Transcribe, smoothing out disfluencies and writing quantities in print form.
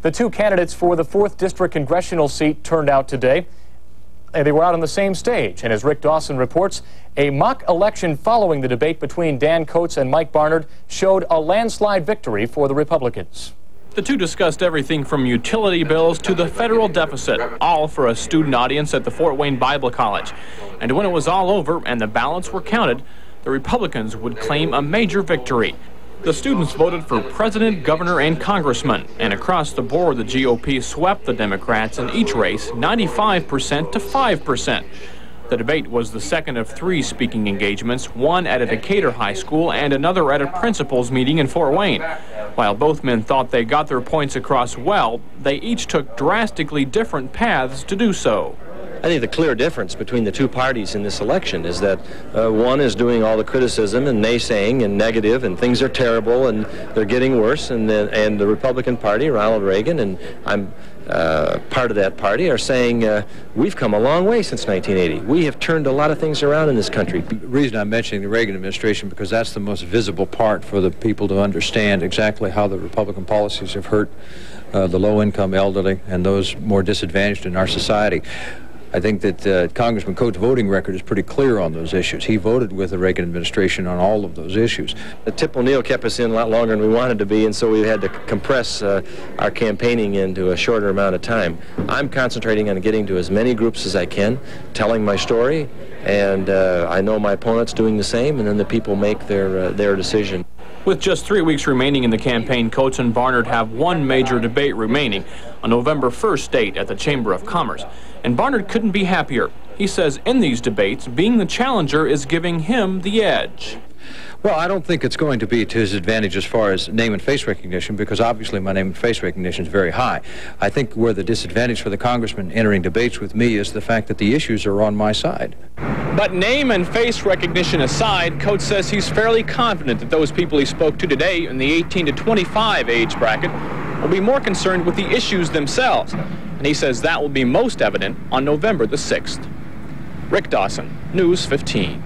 The two candidates for the 4th District Congressional seat turned out today. They were out on the same stage, and as Rick Dawson reports, a mock election following the debate between Dan Coates and Mike Barnard showed a landslide victory for the Republicans. The two discussed everything from utility bills to the federal deficit, all for a student audience at the Fort Wayne Bible College. And when it was all over and the ballots were counted, the Republicans would claim a major victory. The students voted for president, governor, and congressman, and across the board the GOP swept the Democrats in each race 95% to 5%. The debate was the second of 3 speaking engagements, one at a Decatur high school and another at a principals meeting in Fort Wayne. While both men thought they got their points across well, they each took drastically different paths to do so. I think the clear difference between the two parties in this election is that one is doing all the criticism and naysaying and negative, and things are terrible and they're getting worse, and the Republican Party, Ronald Reagan, and I'm part of that party, are saying we've come a long way since 1980. We have turned a lot of things around in this country. The reason I'm mentioning the Reagan administration because that's the most visible part for the people to understand exactly how the Republican policies have hurt the low-income elderly and those more disadvantaged in our society. I think that Congressman Coates' voting record is pretty clear on those issues. He voted with the Reagan administration on all of those issues. Tip O'Neill kept us in a lot longer than we wanted to be, and so we had to compress our campaigning into a shorter amount of time. I'm concentrating on getting to as many groups as I can, telling my story, and I know my opponent's doing the same, and then the people make their decision. With just 3 weeks remaining in the campaign, Coates and Barnard have one major debate remaining, a November 1st date at the Chamber of Commerce. And Barnard couldn't be happier. He says in these debates, being the challenger is giving him the edge. Well, I don't think it's going to be to his advantage as far as name and face recognition, because obviously my name and face recognition is very high. I think where the disadvantage for the congressman entering debates with me is the fact that the issues are on my side. But name and face recognition aside, Coates says he's fairly confident that those people he spoke to today in the 18 to 25 age bracket will be more concerned with the issues themselves. And he says that will be most evident on November the 6th. Rick Dawson, News 15.